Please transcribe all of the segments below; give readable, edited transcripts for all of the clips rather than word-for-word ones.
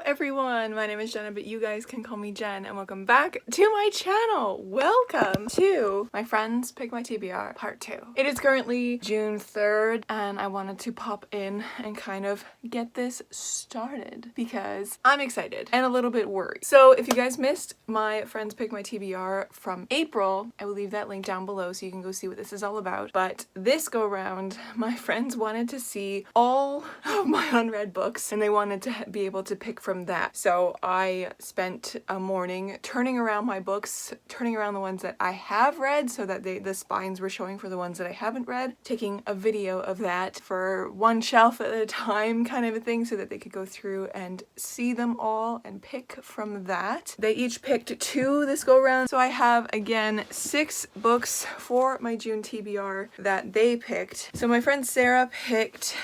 everyone, my name is Jenna, but you guys can call me Jen, and welcome back to my channel. Welcome to my friends pick my TBR part 2. It is currently June 3rd and I wanted to pop in and kind of get this started because I'm excited and a little bit worried. So if you guys missed my friends pick my TBR from April, I will leave that link down below so you can go see what this is all about. But this go round, my friends wanted to see all of my unread books and they wanted to be able to pick from that. So I spent a morning turning around my books, turning around the ones that I have read so that the spines were showing for the ones that I haven't read, taking a video of that for one shelf at a time kind of a thing so that they could go through and see them all and pick from that. They each picked 2 this go round. So I have again 6 books for my June TBR that they picked. So my friend Sarah picked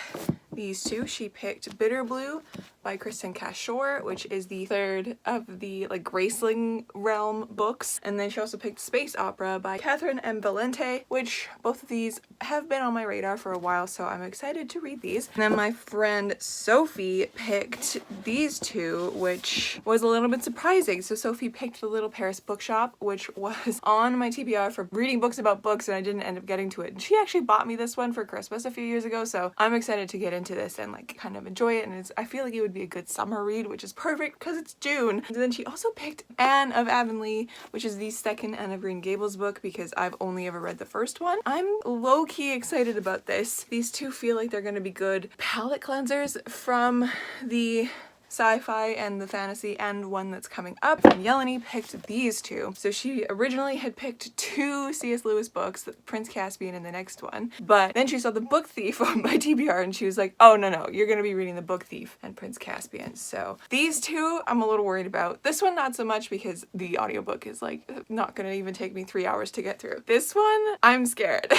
these 2. She picked Bitter Blue by Kristen Cashore, which is the 3rd of the like Graceling realm books. And then she also picked Space Opera by Catherine M. Valente, which both of these have been on my radar for a while, so I'm excited to read these. And then my friend Sophie picked these 2, which was a little bit surprising. So Sophie picked The Little Paris Bookshop, which was on my TBR for reading books about books, and I didn't end up getting to it. And she actually bought me this one for Christmas a few years ago, so I'm excited to get into this and like kind of enjoy it. And I feel like it would be a good summer read, which is perfect because it's June. And then she also picked Anne of Avonlea, which is the 2nd Anne of Green Gables book because I've only ever read the first one. I'm low-key excited about this. These 2 feel like they're going to be good palette cleansers from the sci-fi and the fantasy and one that's coming up. And Yeleni picked these 2. So she originally had picked 2 C.S. Lewis books, Prince Caspian and the next one, but then she saw The Book Thief on my TBR and she was like, oh no, you're gonna be reading The Book Thief and Prince Caspian. So these 2 I'm a little worried about. This one not so much because the audiobook is like not gonna even take me 3 hours to get through. This one, I'm scared.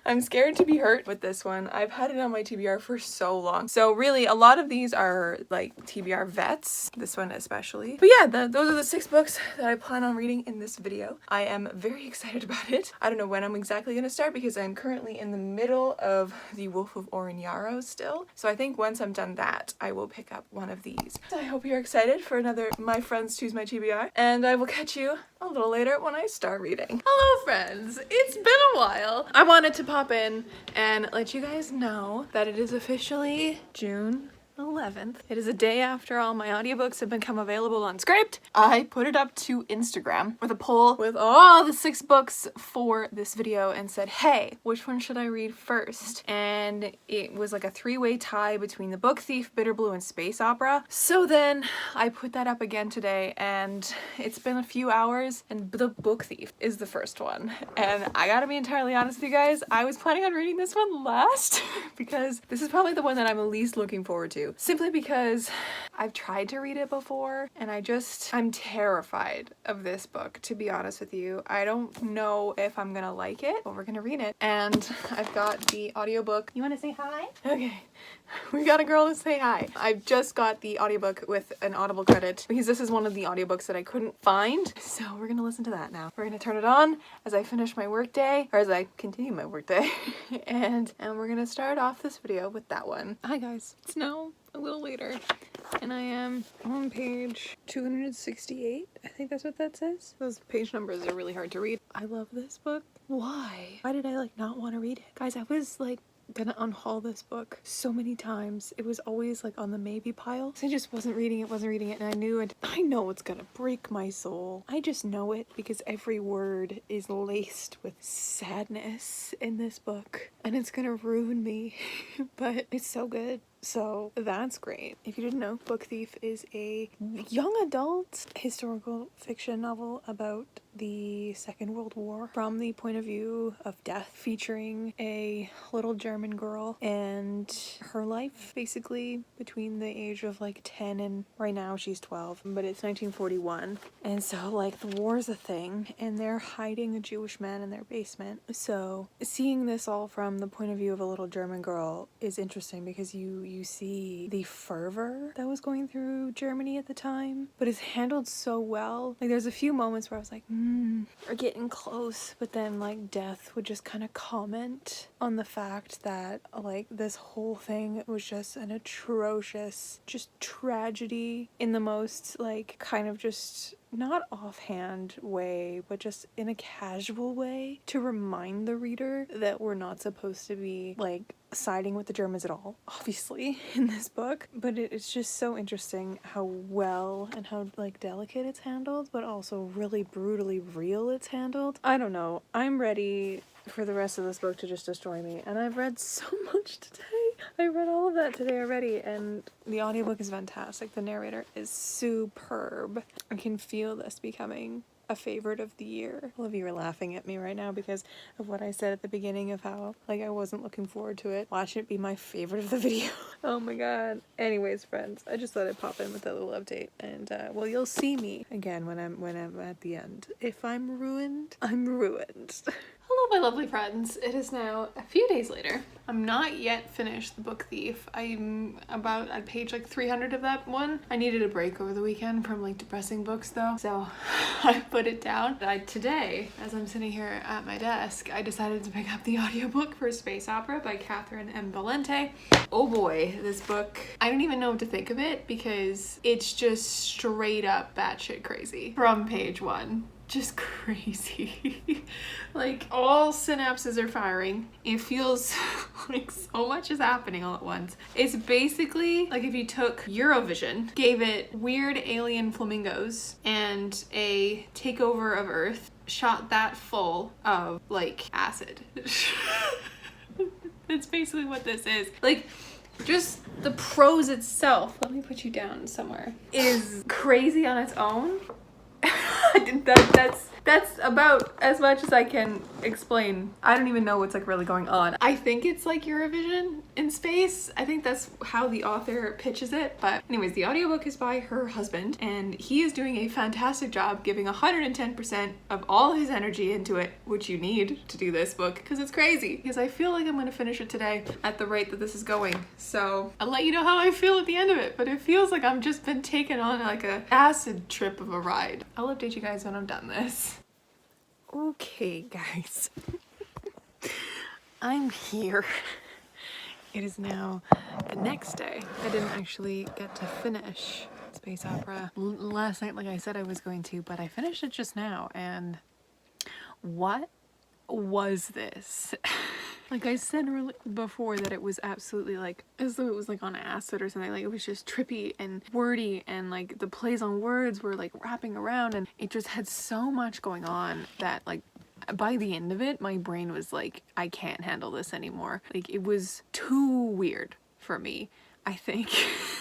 I'm scared to be hurt with this one. I've had it on my TBR for so long. So really a lot of these are like TBR vets, this one especially. But yeah, those are the 6 books that I plan on reading in this video. I am very excited about it. I don't know when I'm exactly going to start because I'm currently in the middle of The Wolf of Oren-Yaro still. So I think once I'm done that, I will pick up one of these. So I hope you're excited for another My Friends Choose My TBR, and I will catch you a little later when I start reading. Hello friends, it's been a while. I wanted to pop in and let you guys know that it is officially June 11th. It is a day after all my audiobooks have become available on Script. I put it up to Instagram with a poll with all the 6 books for this video and said, hey, which one should I read first? And it was like a 3-way tie between The Book Thief, Bitter Blue, and Space Opera. So then I put that up again today and it's been a few hours and The Book Thief is the first one. And I gotta be entirely honest with you guys, I was planning on reading this one last because this is probably the one that I'm least looking forward to. Simply because I've tried to read it before and I'm terrified of this book, to be honest with you. I don't know if I'm gonna like it, but we're gonna read it. And I've got the audiobook. You wanna say hi? Okay. We got a girl to say hi. I've just got the audiobook with an Audible credit because this is one of the audiobooks that I couldn't find. So we're gonna listen to that now. We're gonna turn it on as I finish my workday, or as I continue my workday. and we're gonna start off this video with that one. Hi guys, it's now a little later and I am on page 268. I think that's what that says. Those page numbers are really hard to read. I love this book. Why did I like not want to read it? Guys, I was like gonna unhaul this book so many times. It was always like on the maybe pile. So I just wasn't reading it, and I knew it. I know it's gonna break my soul. I just know it because every word is laced with sadness in this book and it's gonna ruin me. But it's so good. So that's great. If you didn't know, Book Thief is a young adult historical fiction novel about the Second World War from the point of view of death, featuring a little German girl and her life basically between the age of like 10 and right now she's 12, but it's 1941. And so like the war's a thing and they're hiding a Jewish man in their basement. So seeing this all from the point of view of a little German girl is interesting because you you see the fervor that was going through Germany at the time, but it's handled so well. Like there's a few moments where I was like, we're getting close, but then like Death would just kind of comment on the fact that like this whole thing was just an atrocious just tragedy in the most like kind of just not offhand way, but just in a casual way to remind the reader that we're not supposed to be like siding with the Germans at all, obviously, in this book. But it's just so interesting how well and how like delicate it's handled, but also really brutally real it's handled. I don't know. I'm ready for the rest of this book to just destroy me, and I've read so much today. I read all of that today already, and the audiobook is fantastic. The narrator is superb. I can feel this becoming a favorite of the year. All of you are laughing at me right now because of what I said at the beginning of how like I wasn't looking forward to it. Watch it be my favorite of the video. Oh my god. Anyways, friends, I just thought I'd pop in with that little update, and well, you'll see me again when I'm at the end. If I'm ruined, I'm ruined. Hello, my lovely friends. It is now a few days later. I'm not yet finished The Book Thief. I'm about at page like 300 of that one. I needed a break over the weekend from like depressing books though, so I put it down. Today, as I'm sitting here at my desk, I decided to pick up the audiobook for Space Opera by Catherine M. Valente. Oh boy, this book, I don't even know what to think of it because it's just straight up batshit crazy from page one. Just crazy. Like all synapses are firing. It feels like so much is happening all at once. It's basically like if you took Eurovision, gave it weird alien flamingos and a takeover of Earth, shot that full of like acid. That's basically what this is. Like just the prose itself, let me put you down somewhere, is crazy on its own. That's about as much as I can explain. I don't even know what's like really going on. I think it's like Eurovision in space. I think that's how the author pitches it. But anyways, the audiobook is by her husband, and he is doing a fantastic job giving 110% of all his energy into it, which you need to do this book because it's crazy. Because I feel like I'm going to finish it today at the rate that this is going. So I'll let you know how I feel at the end of it, but it feels like I've just been taken on like a acid trip of a ride. I'll update you guys when I'm done this. Okay, guys. I'm here. It is now the next day. I didn't actually get to finish Space Opera last night like I said I was going to, but I finished it just now, and what was this? Like I said before that it was absolutely like as though it was like on acid or something. Like it was just trippy and wordy, and like the plays on words were like wrapping around, and it just had so much going on that like by the end of it my brain was like, I can't handle this anymore. Like it was too weird for me, I think.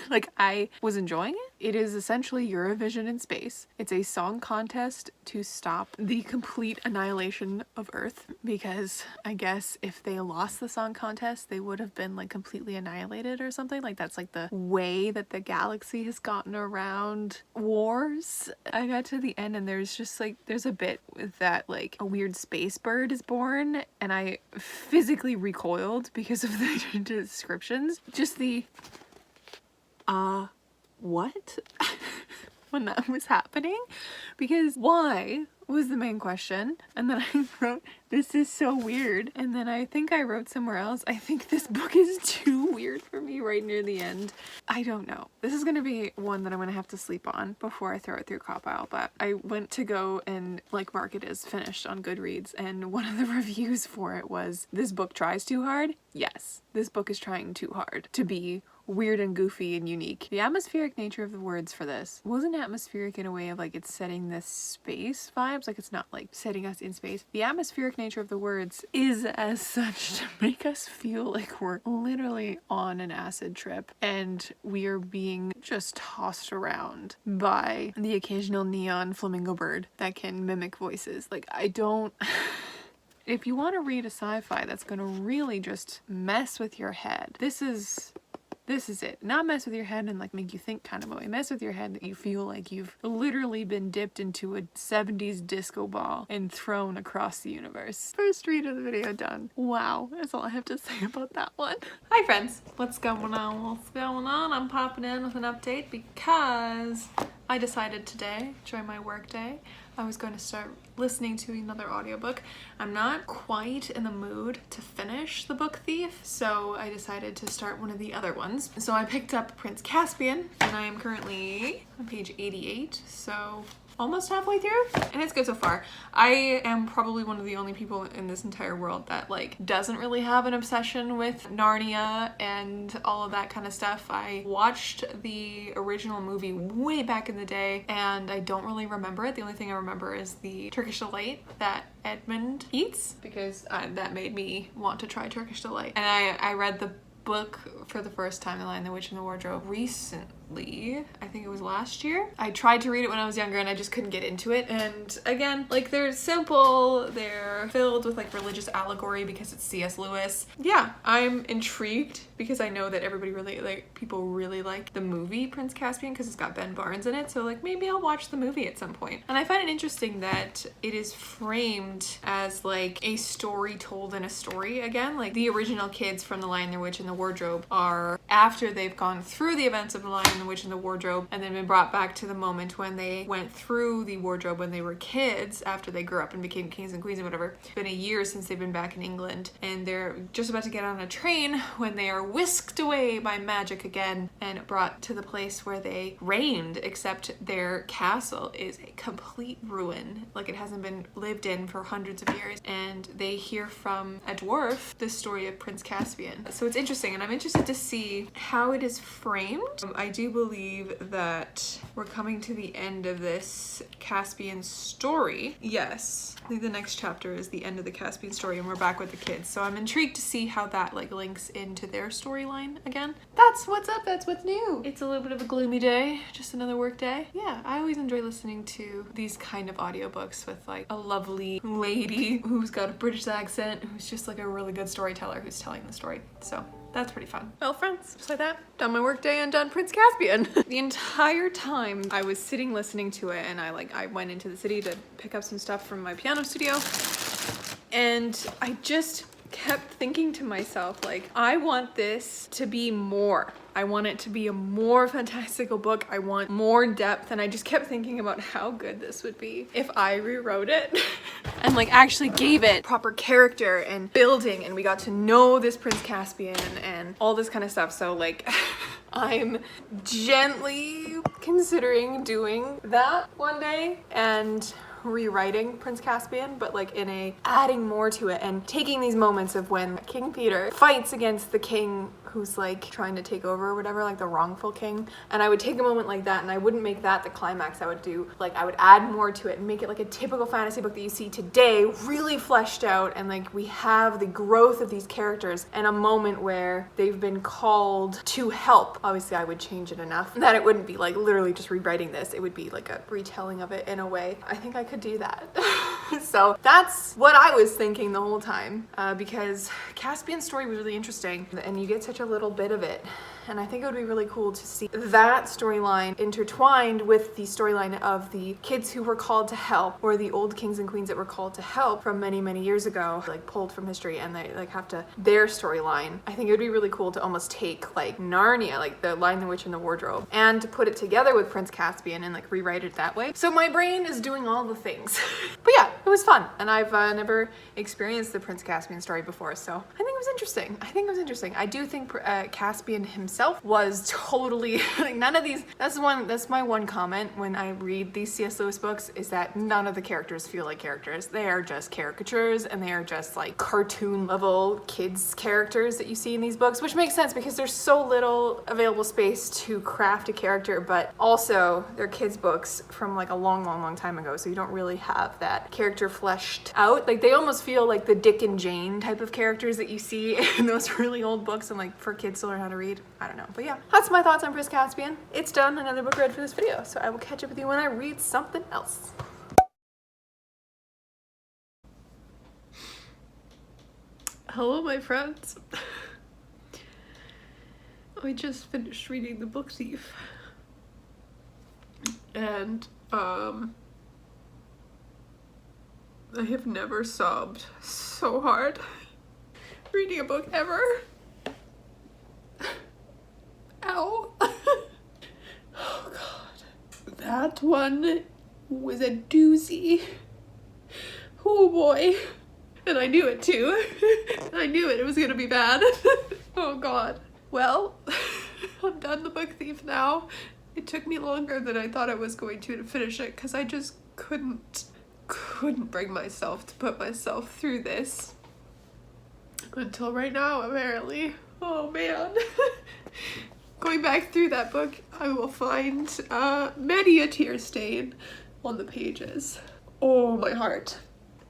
Like I was enjoying it. It is essentially Eurovision in space. It's a song contest to stop the complete annihilation of Earth, because I guess if they lost the song contest they would have been like completely annihilated or something. Like that's like the way that the galaxy has gotten around wars. I got to the end and there's just like there's a bit with that like a weird space bird is born, and I physically recoiled because of the descriptions. Just the what? When that was happening, because why was the main question. And then I wrote, this is so weird. And then I think I wrote somewhere else, I think this book is too weird for me right near the end. I don't know. This is gonna be one that I'm gonna have to sleep on before I throw it through Cop-Pile. But I went to go and like mark it as finished on Goodreads, and one of the reviews for it was, this book tries too hard. Yes, this book is trying too hard to be weird and goofy and unique. The atmospheric nature of the words for this wasn't atmospheric in a way of like it's setting this space vibes, like it's not like setting us in space. The atmospheric nature of the words is as such to make us feel like we're literally on an acid trip and we are being just tossed around by the occasional neon flamingo bird that can mimic voices. Like I don't if you want to read a sci-fi that's gonna really just mess with your head, this is This is it. Not mess with your head and like make you think kind of a way. Mess with your head that you feel like you've literally been dipped into a 70s disco ball and thrown across the universe. First read of the video done. Wow, that's all I have to say about that one. Hi friends, what's going on? What's going on? I'm popping in with an update because I decided today, during my work day, I was going to start listening to another audiobook. I'm not quite in the mood to finish The Book Thief, so I decided to start one of the other ones. So I picked up Prince Caspian, and I am currently on page 88, so almost halfway through, and it's good so far. I am probably one of the only people in this entire world that like doesn't really have an obsession with Narnia and all of that kind of stuff. I watched the original movie way back in the day and I don't really remember it. The only thing I remember is the Turkish delight that Edmund eats, because that made me want to try Turkish delight. And I read the book for the first time, The Lion, the Witch, and the Wardrobe, recently. I think it was last year. I tried to read it when I was younger and I just couldn't get into it. And again, like, they're simple, they're filled with like religious allegory because it's C.S. Lewis. Yeah, I'm intrigued because I know that people really like the movie Prince Caspian because it's got Ben Barnes in it. So like maybe I'll watch the movie at some point. And I find it interesting that it is framed as like a story told in a story again. Like the original kids from The Lion, the Witch, and the Wardrobe are after they've gone through the events of The Lion, the Witch, and the Wardrobe and then been brought back to the moment when they went through the wardrobe when they were kids after they grew up and became kings and queens and whatever. It's been a year since they've been back in England and they're just about to get on a train when they are whisked away by magic again and brought to the place where they reigned, except their castle is a complete ruin. Like it hasn't been lived in for hundreds of years, and they hear from a dwarf the story of Prince Caspian. So it's interesting, and I'm interested to see how it is framed. I do believe that we're coming to the end of this Caspian story. Yes, I think the next chapter is the end of the Caspian story and we're back with the kids. So I'm intrigued to see how that like links into their storyline again. That's what's up, that's what's new. It's a little bit of a gloomy day, just another work day. Yeah, I always enjoy listening to these kind of audiobooks with like a lovely lady who's got a British accent, who's just like a really good storyteller who's telling the story. So that's pretty fun. Well, friends, just like that, done my work day and done Prince Caspian. The entire time I was sitting listening to it, and I went into the city to pick up some stuff from my piano studio, and I just kept thinking to myself, like, I want this to be more. I want it to be a more fantastical book. I want more depth, and I just kept thinking about how good this would be if I rewrote it and like actually gave it proper character and building, and we got to know this Prince Caspian and all this kind of stuff. So like I'm gently considering doing that one day and rewriting Prince Caspian, but like in a adding more to it and taking these moments of when King Peter fights against the king who's like trying to take over or whatever, like the wrongful king, and I would take a moment like that and I wouldn't make that the climax. I would do like, I would add more to it and make it like a typical fantasy book that you see today, really fleshed out, and like we have the growth of these characters and a moment where they've been called to help. Obviously I would change it enough that it wouldn't be like literally just rewriting this, it would be like a retelling of it in a way. I think I could do that. So that's what I was thinking the whole time, because Caspian's story was really interesting and you get such a little bit of it. And I think it would be really cool to see that storyline intertwined with the storyline of the kids who were called to help, or the old kings and queens that were called to help from many, many years ago, like pulled from history, and they like have to, their storyline. I think it would be really cool to almost take like Narnia, like The Lion, the Witch, and the Wardrobe, and to put it together with Prince Caspian and like rewrite it that way. So my brain is doing all the things. But yeah, it was fun. And I've never experienced the Prince Caspian story before, so I think it was interesting. I do think Caspian himself was totally like, none of these, that's my one comment when I read these C.S. Lewis books, is that none of the characters feel like characters. They are just caricatures, and they are just like cartoon level kids characters that you see in these books, which makes sense because there's so little available space to craft a character, but also they're kids books from like a long time ago, so you don't really have that character fleshed out. Like they almost feel like the Dick and Jane type of characters that you see in those really old books and like for kids to learn how to read. I don't know, but yeah, that's my thoughts on Prince Caspian. It's done, another book read for this video, so I will catch up with you when I read something else. Hello, my friends. I just finished reading The Book Thief, and I have never sobbed so hard reading a book ever. Ow. Oh god. That one was a doozy. Oh boy. And I knew it too. I knew it was gonna be bad. Oh god. Well, I'm done The Book Thief now. It took me longer than I thought I was going to finish it because I just couldn't bring myself to put myself through this. Until right now, apparently. Oh man. Going back through that book, I will find many a tear stain on the pages. Oh, my heart.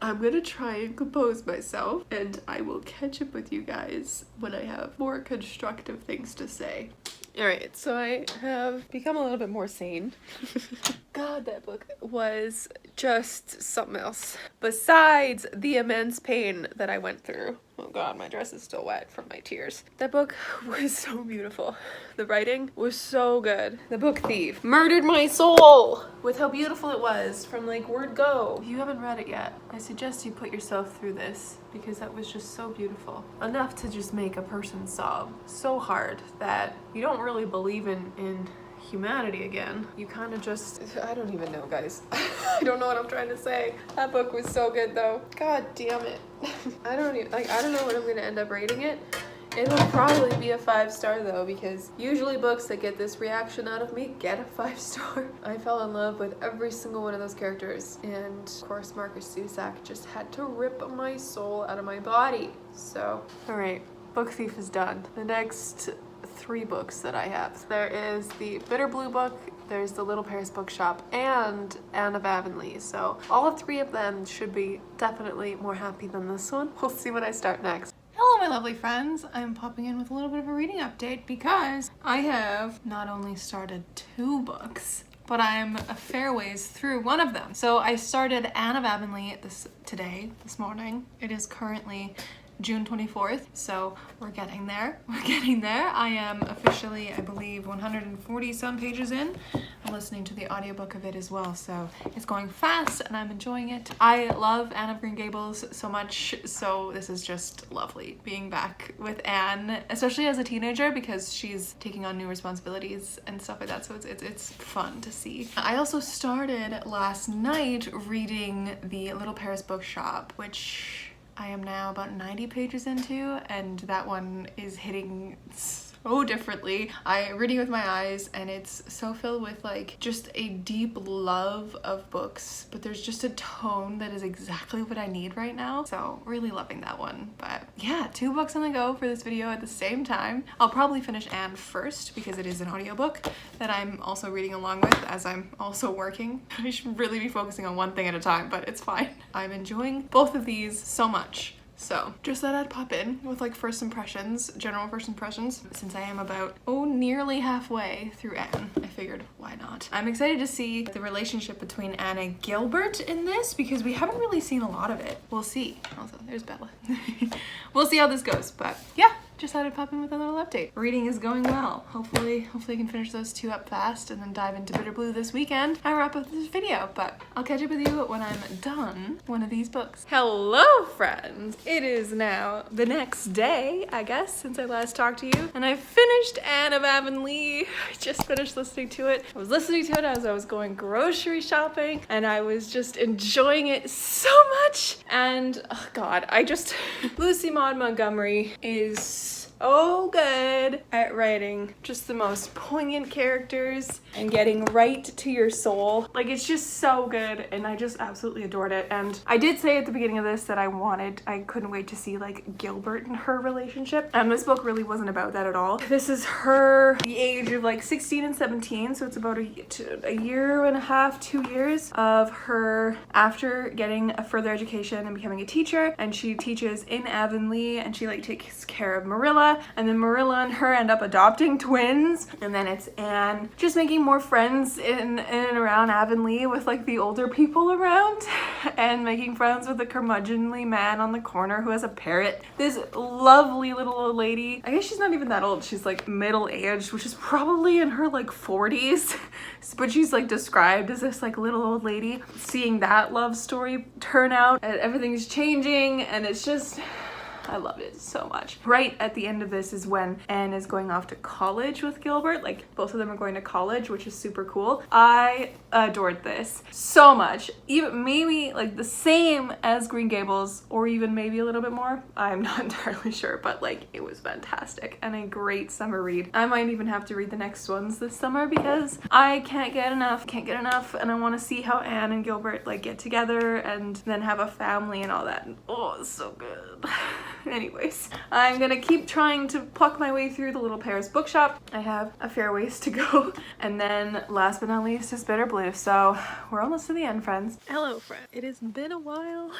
I'm gonna try and compose myself, and I will catch up with you guys when I have more constructive things to say. Alright, so I have become a little bit more sane. God, that book was just something else. Besides the immense pain that I went through. Oh god, my dress is still wet from my tears. That book was so beautiful. The writing was so good. The Book Thief murdered my soul with how beautiful it was from like word go. If you haven't read it yet, I suggest you put yourself through this because that was just so beautiful. Enough to just make a person sob so hard that you don't really believe in humanity again. You kind of just, I don't even know, guys. I don't know what I'm trying to say. That book was so good though. God damn it. I don't know what I'm gonna end up rating it. It'll probably be a 5-star though, because usually books that get this reaction out of me get a 5-star. I fell in love with every single one of those characters, and of course Marcus Zusak just had to rip my soul out of my body. So, alright, Book Thief is done. The next 3 books that I have. There is the Bitter Blue book, there's the Little Paris Bookshop, and Anne of Avonlea. So all 3 of them should be definitely more happy than this one. We'll see when I start next. Hello my lovely friends, I'm popping in with a little bit of a reading update because I have not only started 2 books, but I'm a fair ways through one of them. So I started Anne of Avonlea this morning. It is currently June 24th, so we're getting there. I am officially, I believe, 140 some pages in. I'm listening to the audiobook of it as well, so it's going fast and I'm enjoying it. I love Anne of Green Gables so much, so this is just lovely being back with Anne, especially as a teenager because she's taking on new responsibilities and stuff like that, so it's fun to see. I also started last night reading the Little Paris Bookshop, which I am now about 90 pages into, and that one is hitting so differently. I'm reading with my eyes and it's so filled with like just a deep love of books, but there's just a tone that is exactly what I need right now. So really loving that one. But yeah, 2 books on the go for this video at the same time. I'll probably finish Anne first because it is an audiobook that I'm also reading along with as I'm also working. I should really be focusing on one thing at a time, but it's fine. I'm enjoying both of these so much. So just thought I'd pop in with like first impressions, general first impressions. Since I am about, nearly halfway through Anne, I figured why not. I'm excited to see the relationship between Anne and Gilbert in this because we haven't really seen a lot of it. We'll see. Also, there's Bella. We'll see how this goes, but yeah. Just thought I'd pop in with a little update. Reading is going well. Hopefully I can finish those 2 up fast and then dive into Bitter Blue this weekend and wrap up this video, but I'll catch up with you when I'm done one of these books. Hello friends! It is now the next day, I guess, since I last talked to you, and I finished Anne of Avonlea. I just finished listening to it. I was listening to it as I was going grocery shopping, and I was just enjoying it so much, and oh god, Lucy Maud Montgomery is so good at writing just the most poignant characters and getting right to your soul. Like, it's just so good, and I just absolutely adored it. And I did say at the beginning of this that I couldn't wait to see like Gilbert and her relationship, and this book really wasn't about that at all. This is her, the age of like 16 and 17, so it's about a year and a half, 2 years of her after getting a further education and becoming a teacher, and she teaches in Avonlea, and she like takes care of Marilla, Marilla, and then Marilla and her end up adopting twins, and then it's Anne just making more friends in and around Avonlea with like the older people around, and making friends with the curmudgeonly man on the corner who has a parrot. This lovely little old lady, I guess she's not even that old, she's like middle-aged, which is probably in her like 40s, but she's like described as this like little old lady. Seeing that love story turn out, and everything's changing, and it's just, I love it so much. Right at the end of this is when Anne is going off to college with Gilbert. Like, both of them are going to college, which is super cool. I adored this so much. Even maybe like the same as Green Gables, or even maybe a little bit more. I'm not entirely sure, but like it was fantastic and a great summer read. I might even have to read the next ones this summer because I can't get enough, and I want to see how Anne and Gilbert like get together and then have a family and all that. And, oh, it's so good. Anyways, I'm gonna keep trying to pluck my way through the Little Pears bookshop. I have a fair ways to go. And then last but not least is Bitter Blue. So we're almost to the end, friends. Hello, friend. It has been a while.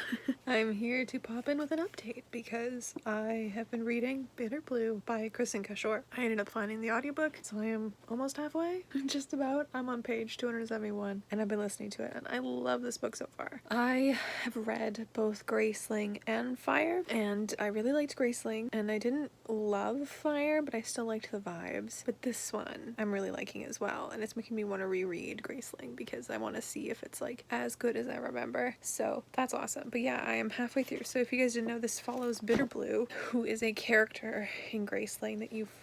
I'm here to pop in with an update because I have been reading Bitter Blue by Kristen Cashore. I ended up finding the audiobook, so I am almost halfway. Just about. I'm on page 271 and I've been listening to it, and I love this book so far. I have read both Graceling and Fire, and I really liked Graceling, and I didn't love Fire, but I still liked the vibes. But this one I'm really liking as well, and it's making me want to reread Graceling because I want to see if it's like as good as I remember. So that's awesome. But yeah, I am halfway through. So if you guys didn't know, this follows Bitter Blue, who is a character in Graceling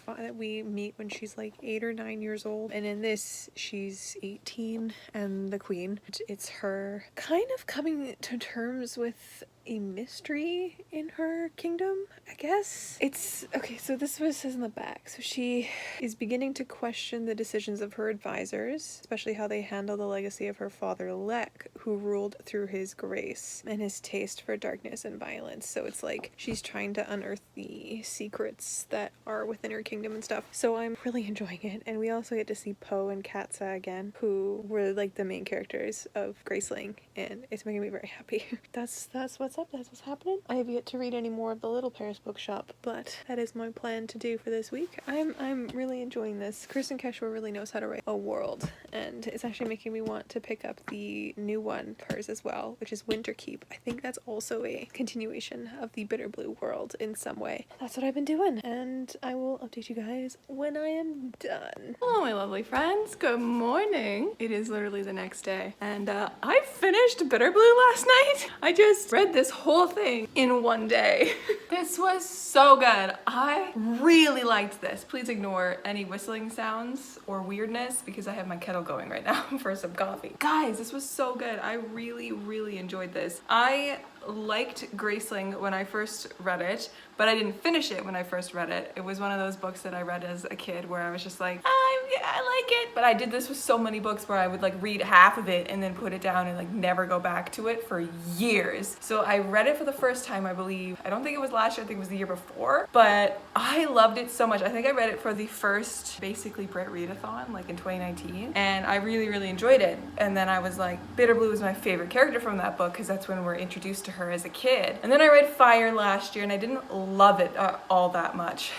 that we meet when she's like 8 or 9 years old, and in this she's 18 and the queen. It's her kind of coming to terms with a mystery in her kingdom, I guess. It's okay, so this is what it says in the back. So she is beginning to question the decisions of her advisors, especially how they handle the legacy of her father Lek, who ruled through his grace and his taste for darkness and violence. So it's like she's trying to unearth the secrets that are within her kingdom and stuff. So I'm really enjoying it. And we also get to see Poe and Katza again, who were like the main characters of Graceling, and it's making me very happy. That's what's up. That's what's happening. I have yet to read any more of the Little Pears bookshop, but that is my plan to do for this week. I'm really enjoying this. Kristen Cashore really knows how to write a world, and it's actually making me want to pick up the new one of hers as well, which is Winterkeep. I think that's also a continuation of the Bitter Blue world in some way. That's what I've been doing, and I will update you guys when I am done. Hello, my lovely friends. Good morning. It is literally the next day, and I finished Bitter Blue last night. I just read this whole thing in one day. This was so good. I really liked this. Please ignore any whistling sounds or weirdness because I have my kettle going right now for some coffee. Guys, this was so good. I really enjoyed this. I liked Graceling when I first read it, but I didn't finish it when I first read it. It was one of those books that I read as a kid where I was just like, I like it. But I did this with so many books where I would like read half of it and then put it down and like never go back to it for years. So I read it for the first time, I believe. I don't think it was last year, I think it was the year before, but I loved it so much. I think I read it for the first basically Brit Readathon, like in 2019, and I really enjoyed it. And then I was like, Bitter Blue was my favorite character from that book because that's when we're introduced to her as a kid. And then I read Fire last year and I didn't love it all that much.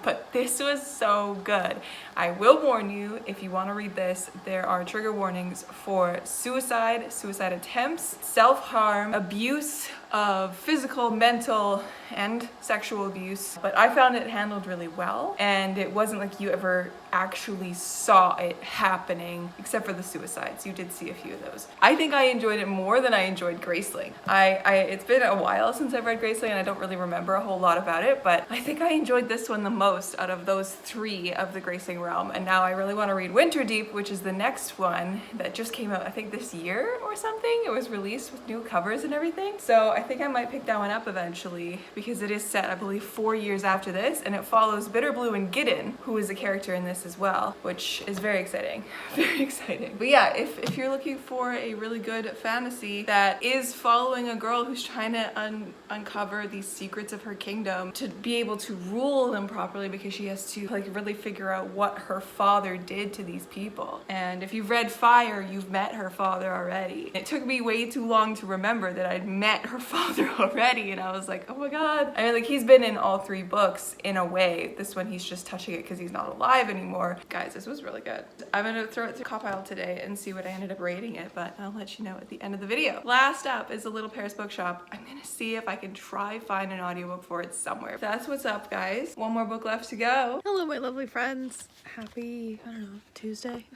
But this was so good. I will warn you, if you want to read this, there are trigger warnings for suicide attempts, self-harm, abuse of physical, mental, and sexual abuse. But I found it handled really well, and it wasn't like you ever actually saw it happening, except for the suicides. You did see a few of those. I think I enjoyed it more than I enjoyed Graceling. It's been a while since I've read Graceling, and I don't really remember a whole lot about it, but I think I enjoyed this one the most out of those three of the Graceling realm. And now I really want to read Winterdeep, which is the next one that just came out, I think this year or something. It was released with new covers and everything. So I think I might pick that one up eventually because it is set, I believe, 4 years after this, and it follows Bitter Blue and Gideon, who is a character in this this as well, which is very exciting. Very exciting. But yeah, if you're looking for a really good fantasy that is following a girl who's trying to uncover these secrets of her kingdom to be able to rule them properly, because she has to like really figure out what her father did to these people. And if you've read Fire, you've met her father already. It took me way too long to remember that I'd met her father already, and I was like, oh my god. I mean, like, he's been in all 3 books in a way. This one he's just touching it because he's not alive anymore. Guys, this was really good. I'm gonna throw it to Copile today and see what I ended up rating it, but I'll let you know at the end of the video. Last up is the Little Paris Bookshop. I'm gonna see if I can try find an audiobook for it somewhere. That's what's up, guys. One more book left to go. Hello, my lovely friends. Happy, I don't know, Tuesday.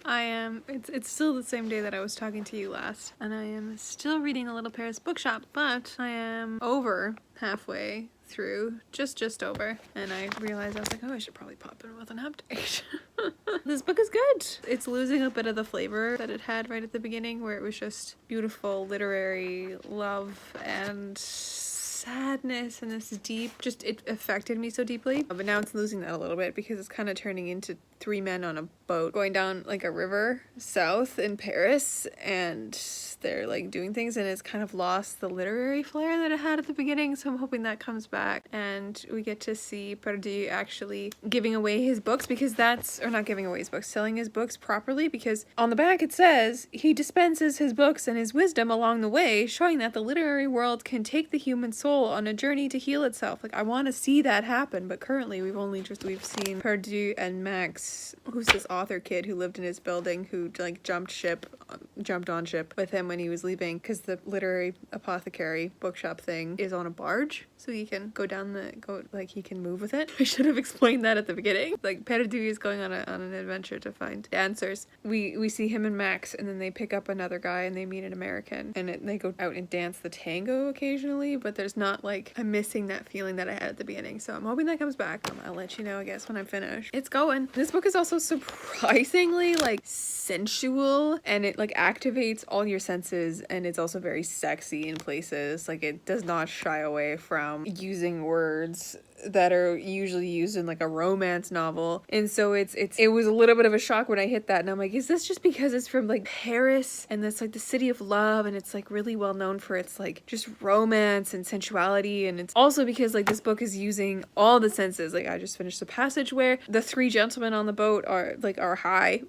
It's still the same day that I was talking to you last, and I am still reading The Little Paris Bookshop, but I am over halfway through, just over, and I realized I was like, oh, I should probably pop in with an update. This book is good. It's losing a bit of the flavor that it had right at the beginning, where it was just beautiful literary love and sadness and this deep, just it affected me so deeply. But now it's losing that a little bit because it's kind of turning into 3 men on a boat going down like a river south in Paris, and they're like doing things, and it's kind of lost the literary flair that it had at the beginning. So I'm hoping that comes back and we get to see Perdu actually giving away his books, because that's, or not giving away his books, selling his books properly, because on the back it says he dispenses his books and his wisdom along the way, showing that the literary world can take the human soul on a journey to heal itself. Like, I want to see that happen, but currently we've seen Perdu and Max, who's this author kid who lived in his building, who like jumped on ship with him when he was leaving, because the literary apothecary bookshop thing is on a barge, so he can he can move with it. I should have explained that at the beginning. Like, Perdu is going on an adventure to find answers. We see him and Max, and then they pick up another guy and they meet an American, and they go out and dance the tango occasionally, but there's not like, I'm missing that feeling that I had at the beginning, so I'm hoping that comes back. I'll let you know, I guess, when I'm finished. It's going. This book is also surprisingly like sensual, and it like activates all your senses, and it's also very sexy in places. Like, it does not shy away from using words that are usually used in like a romance novel, and so it was a little bit of a shock when I hit that, and I'm like, is this just because it's from like Paris and that's like the city of love, and it's like really well known for its like just romance and sensuality, and it's also because like this book is using all the senses. Like, I just finished the passage where the 3 gentlemen on the boat are high.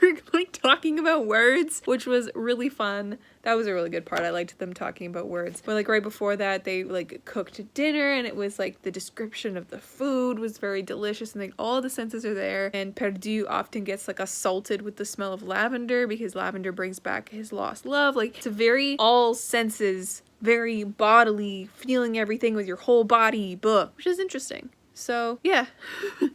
They're like talking about words, which was really fun. That was a really good part. I liked them talking about words. But like right before that, they like cooked dinner, and it was like the description of the food was very delicious, and like all the senses are there. And Perdu often gets like assaulted with the smell of lavender, because lavender brings back his lost love. Like, it's a very all senses, very bodily, feeling everything with your whole body book, which is interesting. So yeah.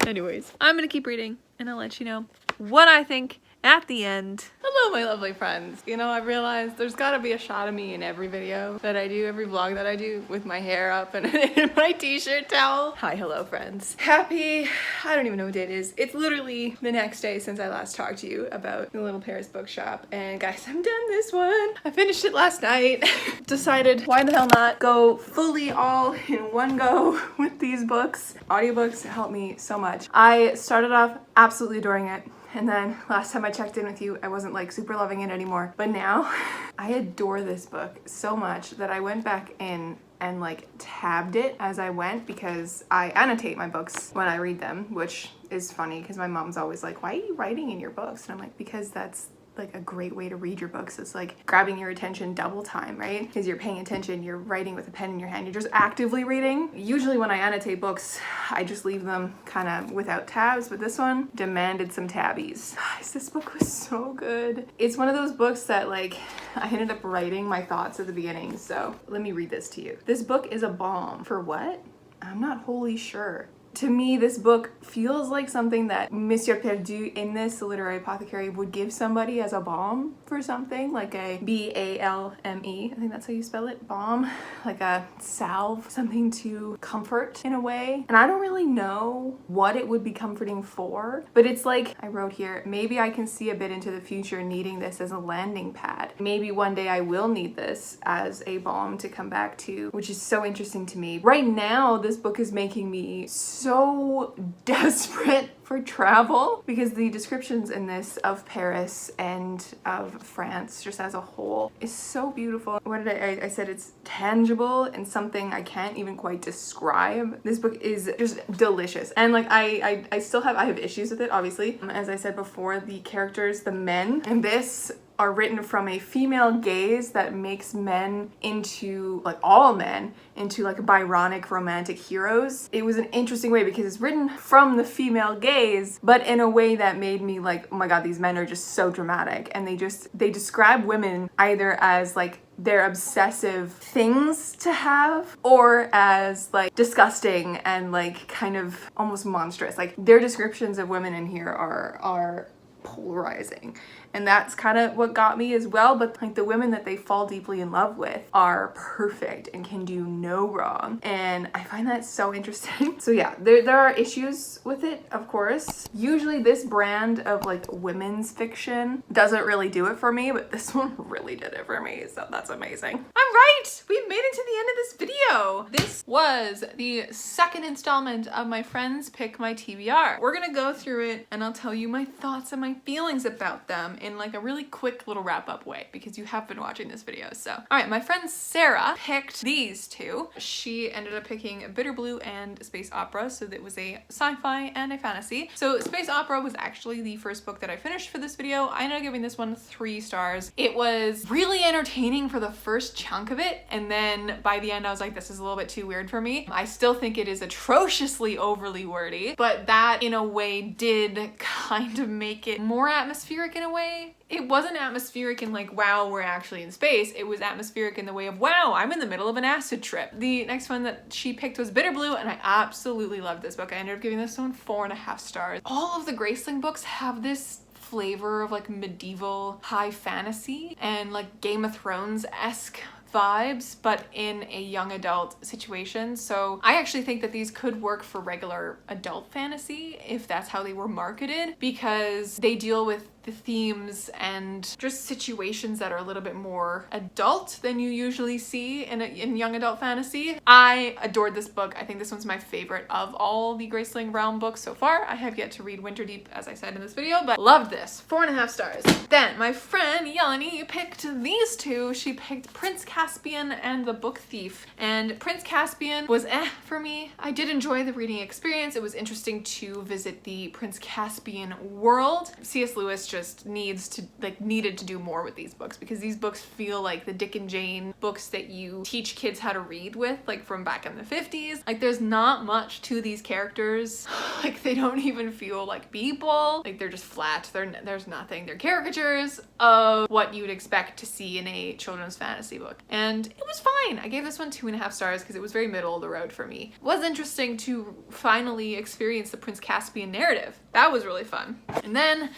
Anyways, I'm gonna keep reading, and I'll let you know what I think at the end. Hello, my lovely friends. You know, I realized there's gotta be a shot of me in every video that I do, every vlog that I do, with my hair up and in my t-shirt towel. Hi, hello, friends. Happy, I don't even know what day it is. It's literally the next day since I last talked to you about the Little Paris Bookshop. And guys, I'm done this one. I finished it last night. Decided, why the hell not go fully all in one go with these books. Audiobooks help me so much. I started off absolutely adoring it. And then last time I checked in with you, I wasn't like super loving it anymore. But now I adore this book so much that I went back in and like tabbed it as I went, because I annotate my books when I read them, which is funny because my mom's always like, why are you writing in your books? And I'm like, because that's like a great way to read your books. It's like grabbing your attention double time, right? Because you're paying attention, you're writing with a pen in your hand, you're just actively reading. Usually when I annotate books, I just leave them kind of without tabs, but this one demanded some tabbies. Guys, this book was so good. It's one of those books that like I ended up writing my thoughts at the beginning, so let me read this to you. This book is a balm for what? I'm not wholly sure. To me, this book feels like something that Monsieur Perdu in this literary apothecary would give somebody as a balm for something, like a B-A-L-M-E. I think that's how you spell it, balm, like a salve, something to comfort in a way. And I don't really know what it would be comforting for, but it's like, I wrote here, maybe I can see a bit into the future needing this as a landing pad. Maybe one day I will need this as a balm to come back to, which is so interesting to me. Right now, this book is making me so desperate for travel because the descriptions in this of Paris and of France just as a whole is so beautiful. What did I said it's tangible and something I can't even quite describe. This book is just delicious. And like I have issues with it, obviously. As I said before, the characters, the men in this are written from a female gaze that makes men into, like all men, into like Byronic romantic heroes. It was an interesting way because it's written from the female gaze, but in a way that made me like, oh my god, these men are just so dramatic. And they describe women either as like they're obsessive things to have or as like disgusting and like kind of almost monstrous. Like their descriptions of women in here are polarizing, and that's kind of what got me as well. But like the women that they fall deeply in love with are perfect and can do no wrong, and I find that so interesting. So yeah, there are issues with it, of course. Usually this brand of like women's fiction doesn't really do it for me, but this one really did it for me, so that's amazing. All right, we made it to the end of this video. This was the second installment of my friends pick my TBR. We're gonna go through it and I'll tell you my thoughts and my feelings about them in like a really quick little wrap-up way because you have been watching this video. So all right, my friend Sarah picked these two. She ended up picking Bitter Blue and Space Opera, so that was a sci-fi and a fantasy. So Space Opera was actually the first book that I finished for this video. I ended up giving this one 3 stars. It was really entertaining for the first chunk of it, and then by the end I was like, this is a little bit too weird for me. I still think it is atrociously overly wordy, but that in a way did kind of make it more atmospheric in a way. It wasn't atmospheric in like, wow, we're actually in space. It was atmospheric in the way of, wow, I'm in the middle of an acid trip. The next one that she picked was Bitter Blue, and I absolutely loved this book. I ended up giving this one 4.5 stars. All of the Graceling books have this flavor of like medieval high fantasy and like Game of Thrones-esque vibes, but in a young adult situation. So I actually think that these could work for regular adult fantasy if that's how they were marketed, because they deal with the themes and just situations that are a little bit more adult than you usually see in young adult fantasy. I adored this book. I think this one's my favorite of all the Graceling Realm books so far. I have yet to read Winterdeep, as I said in this video, but loved this. 4.5 stars. Then my friend Yeleni picked these two. She picked Prince Caspian and The Book Thief, and Prince Caspian was for me. I did enjoy the reading experience. It was interesting to visit the Prince Caspian world. C.S. Lewis just needed to do more with these books, because these books feel like the Dick and Jane books that you teach kids how to read with, like from back in the 50s. Like there's not much to these characters. Like they don't even feel like people. Like they're just flat. There's nothing. They're caricatures of what you'd expect to see in a children's fantasy book. And it was fine. I gave this one 2.5 stars because it was very middle of the road for me. It was interesting to finally experience the Prince Caspian narrative. That was really fun. And then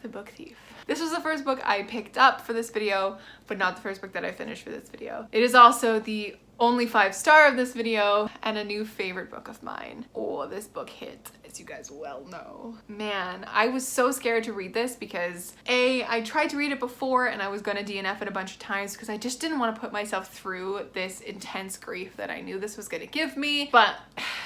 The Book Thief. This was the first book I picked up for this video, but not the first book that I finished for this video. It is also the only 5-star of this video and a new favorite book of mine. Oh, this book hit, as you guys well know. Man, I was so scared to read this because I tried to read it before and I was gonna DNF it a bunch of times because I just didn't want to put myself through this intense grief that I knew this was gonna give me. But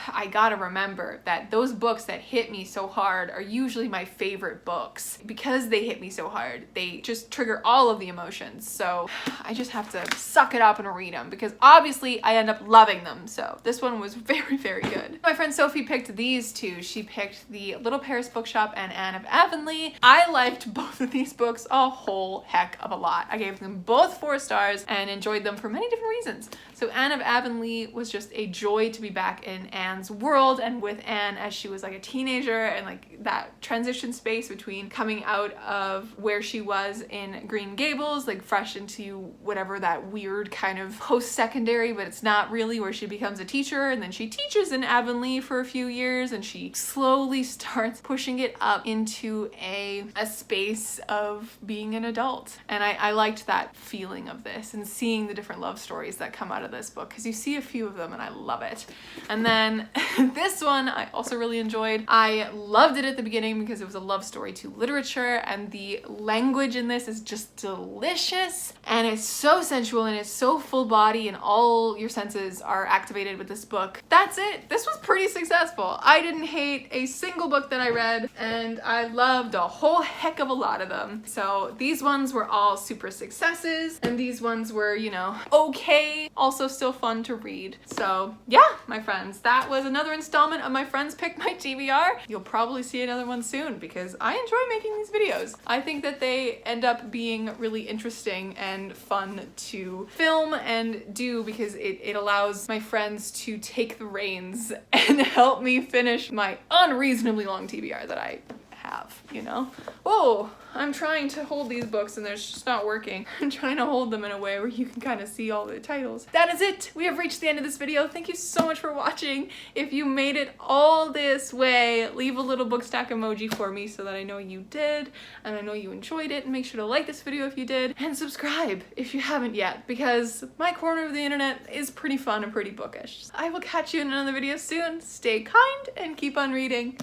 I gotta remember that those books that hit me so hard are usually my favorite books. Because they hit me so hard, they just trigger all of the emotions. So I just have to suck it up and read them, because obviously I end up loving them. So this one was very, very good. My friend Sophie picked these two. She picked the Little Paris Bookshop and Anne of Avonlea. I liked both of these books a whole heck of a lot. I gave them both 4 stars and enjoyed them for many different reasons. So Anne of Avonlea was just a joy to be back in Anne's world and with Anne as she was like a teenager, and like that transition space between coming out of where she was in Green Gables, like fresh into whatever that weird kind of post-secondary, but it's not really, where she becomes a teacher, and then she teaches in Avonlea for a few years, and she slowly starts pushing it up into a space of being an adult. And I liked that feeling of this and seeing the different love stories that come out of this book, because you see a few of them and I love it. And then then this one I also really enjoyed. I loved it at the beginning because it was a love story to literature, and the language in this is just delicious, and it's so sensual and it's so full body, and all your senses are activated with this book. That's it. This was pretty successful. I didn't hate a single book that I read, and I loved a whole heck of a lot of them. So these ones were all super successes, and these ones were, you know, okay, also still fun to read. So yeah, my friends, that was another installment of my friends pick my TBR. You'll probably see another one soon because I enjoy making these videos. I think that they end up being really interesting and fun to film and do because it allows my friends to take the reins and help me finish my unreasonably long TBR that I have, you know? Whoa, I'm trying to hold these books and they're just not working. I'm trying to hold them in a way where you can kind of see all the titles. That is it. We have reached the end of this video. Thank you so much for watching. If you made it all this way, leave a little book stack emoji for me so that I know you did and I know you enjoyed it. And make sure to like this video if you did, and subscribe if you haven't yet, because my corner of the internet is pretty fun and pretty bookish. I will catch you in another video soon. Stay kind and keep on reading.